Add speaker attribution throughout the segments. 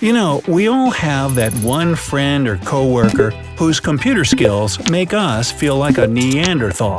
Speaker 1: You know, we all have that one friend or coworker whose computer skills make us feel like a Neanderthal.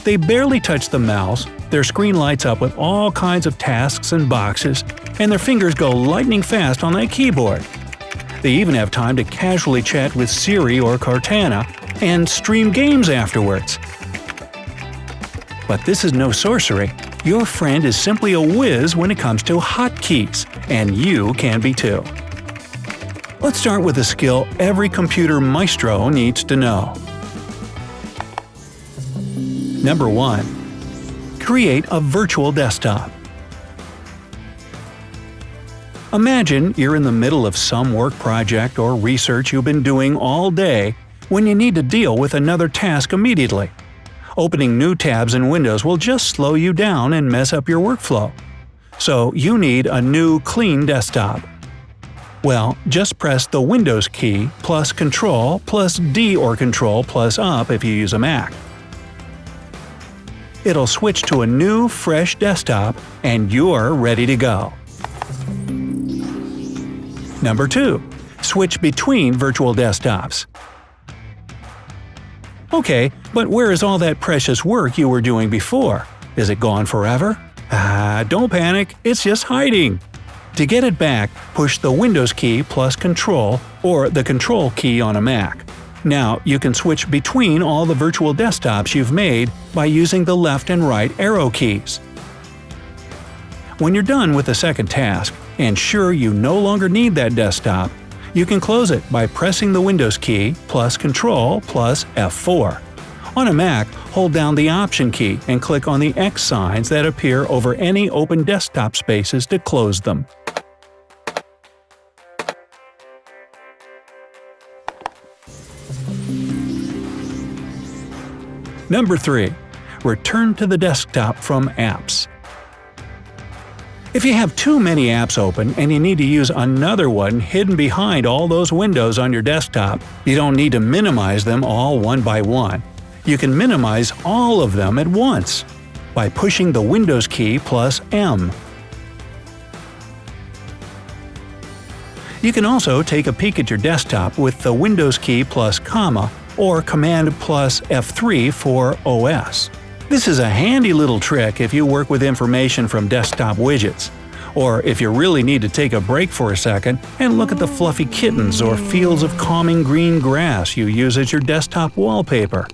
Speaker 1: They barely touch the mouse, their screen lights up with all kinds of tasks and boxes, and their fingers go lightning fast on that keyboard. They even have time to casually chat with Siri or Cortana and stream games afterwards. But this is no sorcery. Your friend is simply a whiz when it comes to hotkeys, and you can be too. Let's start with a skill every computer maestro needs to know. Number 1. Create a virtual desktop. Imagine you're in the middle of some work project or research you've been doing all day when you need to deal with another task immediately. Opening new tabs in Windows will just slow you down and mess up your workflow. So you need a new, clean desktop. Well, just press the Windows key plus Control plus D or Control plus Up if you use a Mac. It'll switch to a new, fresh desktop, and you're ready to go. Number 2. Switch between virtual desktops. Okay, but where is all that precious work you were doing before? Is it gone forever? Don't panic, it's just hiding. To get it back, push the Windows key plus Control or the Control key on a Mac. Now you can switch between all the virtual desktops you've made by using the left and right arrow keys. When you're done with the second task, and sure you no longer need that desktop, you can close it by pressing the Windows key plus Control plus F4. On a Mac, hold down the Option key and click on the X signs that appear over any open desktop spaces to close them. Number 3. Return to the desktop from apps. If you have too many apps open and you need to use another one hidden behind all those windows on your desktop, you don't need to minimize them all one by one. You can minimize all of them at once by pushing the Windows key plus M. You can also take a peek at your desktop with the Windows key plus comma or Command plus F3 for OS. This is a handy little trick if you work with information from desktop widgets, or if you really need to take a break for a second and look at the fluffy kittens or fields of calming green grass you use as your desktop wallpaper.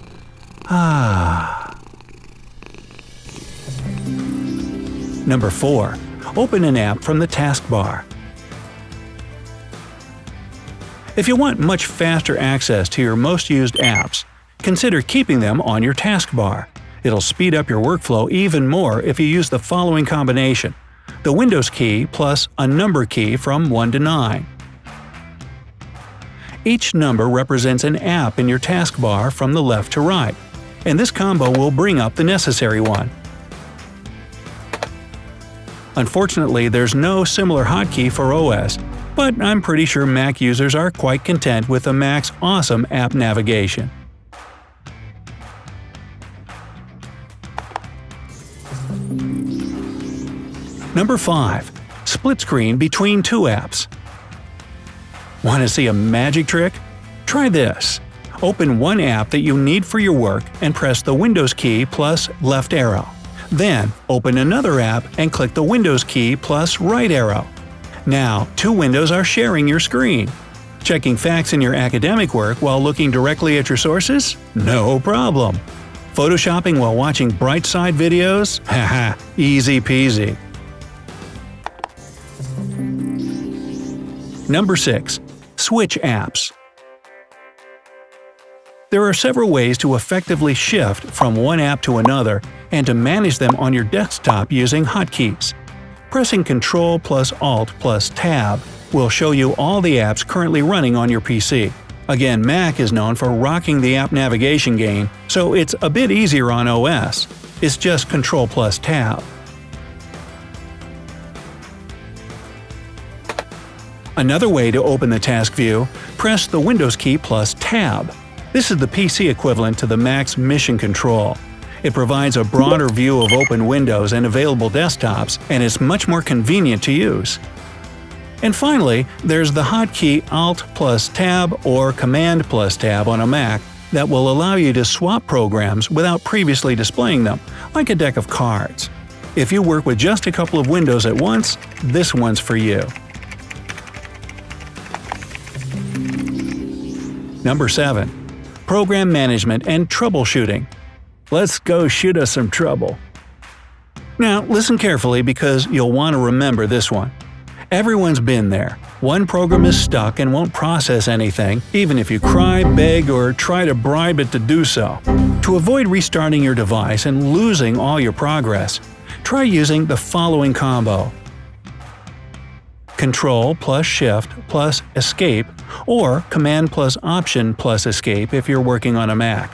Speaker 1: Number 4. Open an app from the taskbar. If you want much faster access to your most used apps, consider keeping them on your taskbar. It'll speed up your workflow even more if you use the following combination: the Windows key plus a number key from 1 to 9. Each number represents an app in your taskbar from the left to right, and this combo will bring up the necessary one. Unfortunately, there's no similar hotkey for OS, but I'm pretty sure Mac users are quite content with the Mac's awesome app navigation. Number 5. Split screen between two apps. Want to see a magic trick? Try this. Open one app that you need for your work and press the Windows key plus left arrow. Then, open another app and click the Windows key plus right arrow. Now, two windows are sharing your screen. Checking facts in your academic work while looking directly at your sources? No problem. Photoshopping while watching Brightside videos? Haha, easy peasy. Number 6. Switch apps. There are several ways to effectively shift from one app to another and to manage them on your desktop using hotkeys. Pressing Ctrl plus Alt plus Tab will show you all the apps currently running on your PC. Again, Mac is known for rocking the app navigation game, so it's a bit easier on OS. It's just Ctrl plus Tab. Another way to open the task view, press the Windows key plus Tab. This is the PC equivalent to the Mac's Mission Control. It provides a broader view of open windows and available desktops, and it's much more convenient to use. And finally, there's the hotkey Alt plus Tab or Command plus Tab on a Mac that will allow you to swap programs without previously displaying them, like a deck of cards. If you work with just a couple of windows at once, this one's for you. Number 7. Program Management and Troubleshooting. Let's go shoot us some trouble. Now, listen carefully because you'll want to remember this one. Everyone's been there. One program is stuck and won't process anything, even if you cry, beg, or try to bribe it to do so. To avoid restarting your device and losing all your progress, try using the following combo: Control plus Shift plus Escape, or Command plus Option plus Escape if you're working on a Mac.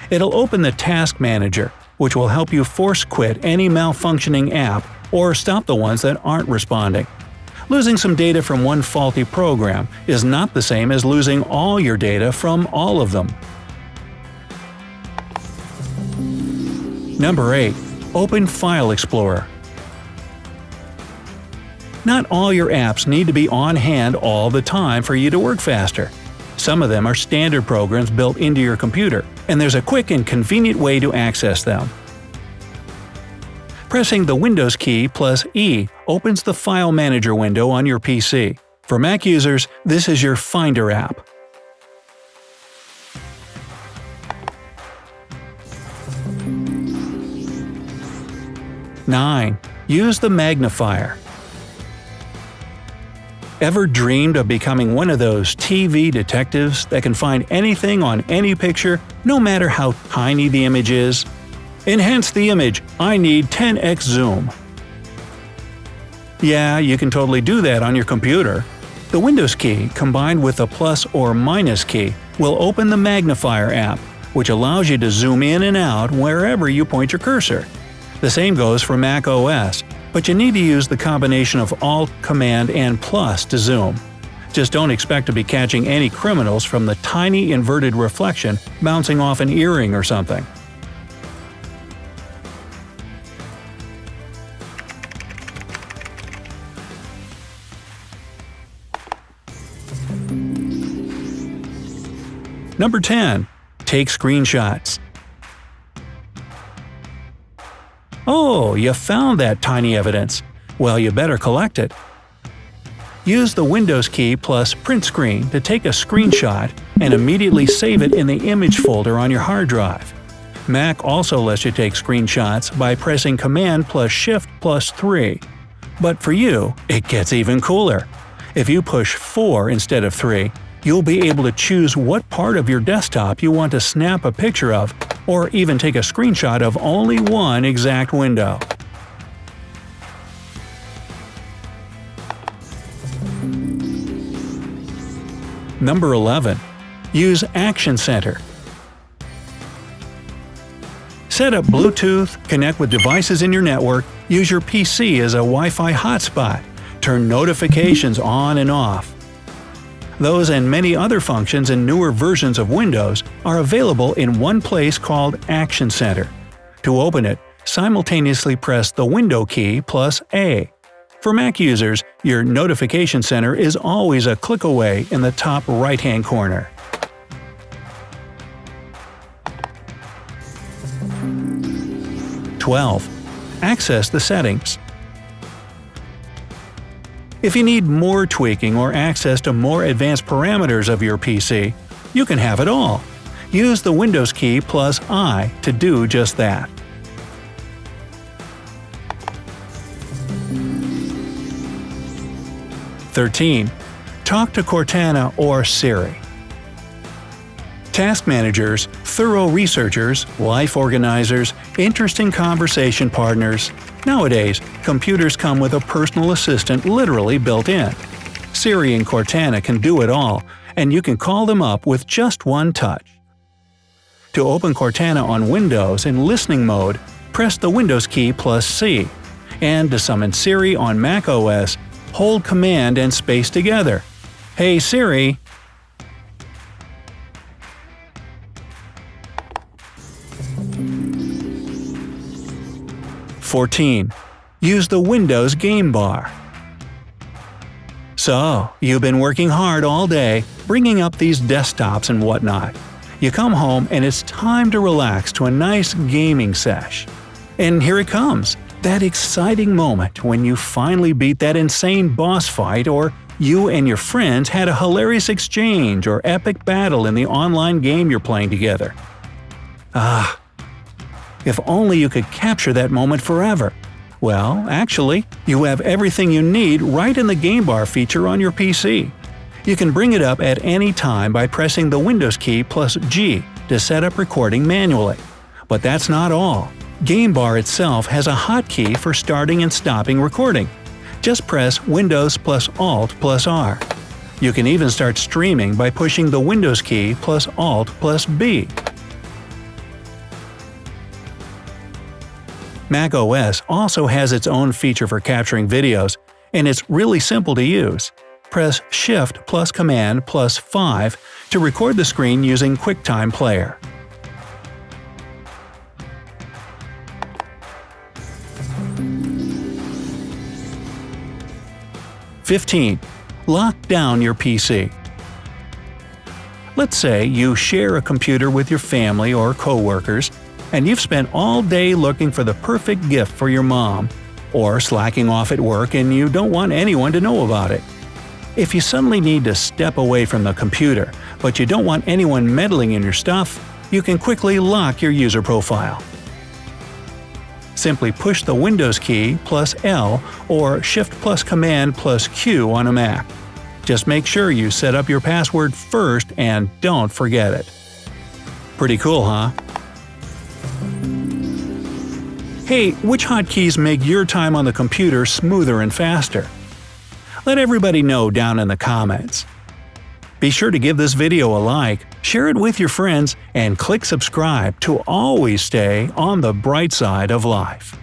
Speaker 1: It'll open the Task Manager, which will help you force quit any malfunctioning app or stop the ones that aren't responding. Losing some data from one faulty program is not the same as losing all your data from all of them. Number 8. Open File Explorer. Not all your apps need to be on hand all the time for you to work faster. Some of them are standard programs built into your computer, and there's a quick and convenient way to access them. Pressing the Windows key plus E opens the File Manager window on your PC. For Mac users, this is your Finder app. Nine. Use the magnifier. Ever dreamed of becoming one of those TV detectives that can find anything on any picture, no matter how tiny the image is? Enhance the image, I need 10x zoom. Yeah, you can totally do that on your computer. The Windows key, combined with the plus or minus key, will open the magnifier app, which allows you to zoom in and out wherever you point your cursor. The same goes for Mac OS, but you need to use the combination of Alt, Command, and plus to zoom. Just don't expect to be catching any criminals from the tiny inverted reflection bouncing off an earring or something. Number 10. Take screenshots. Oh, you found that tiny evidence. Well, you better collect it. Use the Windows key plus Print Screen to take a screenshot and immediately save it in the image folder on your hard drive. Mac also lets you take screenshots by pressing Command plus Shift plus 3. But for you, it gets even cooler. If you push 4 instead of 3, you'll be able to choose what part of your desktop you want to snap a picture of, or even take a screenshot of only one exact window. Number 11. Use Action Center. Set up Bluetooth, connect with devices in your network, use your PC as a Wi-Fi hotspot, turn notifications on and off. Those and many other functions in newer versions of Windows are available in one place called Action Center. To open it, simultaneously press the Window key plus A. For Mac users, your Notification Center is always a click away in the top right-hand corner. Access the settings. If you need more tweaking or access to more advanced parameters of your PC, you can have it all. Use the Windows key plus I to do just that. Talk to Cortana or Siri. Task managers, thorough researchers, life organizers, interesting conversation partners. Nowadays, computers come with a personal assistant literally built in. Siri and Cortana can do it all, and you can call them up with just one touch. To open Cortana on Windows in listening mode, press the Windows key plus C. And to summon Siri on Mac OS, hold Command and space together. Hey Siri! Use the Windows Game Bar. So, you've been working hard all day, bringing up these desktops and whatnot. You come home and it's time to relax to a nice gaming sesh. And here it comes, that exciting moment when you finally beat that insane boss fight, or you and your friends had a hilarious exchange or epic battle in the online game you're playing together. Ah, if only you could capture that moment forever. Well, actually, you have everything you need right in the Game Bar feature on your PC. You can bring it up at any time by pressing the Windows key plus G to set up recording manually. But that's not all. Game Bar itself has a hotkey for starting and stopping recording. Just press Windows plus Alt plus R. You can even start streaming by pushing the Windows key plus Alt plus B. macOS also has its own feature for capturing videos, and it's really simple to use. Press Shift plus Command plus 5 to record the screen using QuickTime Player. (15) Lock down your PC. Let's say you share a computer with your family or coworkers, and you've spent all day looking for the perfect gift for your mom, or slacking off at work and you don't want anyone to know about it. If you suddenly need to step away from the computer, but you don't want anyone meddling in your stuff, you can quickly lock your user profile. Simply push the Windows key plus L or Shift plus Command plus Q on a Mac. Just make sure you set up your password first and don't forget it. Pretty cool, huh? Hey, which hotkeys make your time on the computer smoother and faster? Let everybody know down in the comments. Be sure to give this video a like, share it with your friends, and click subscribe to always stay on the bright side of life.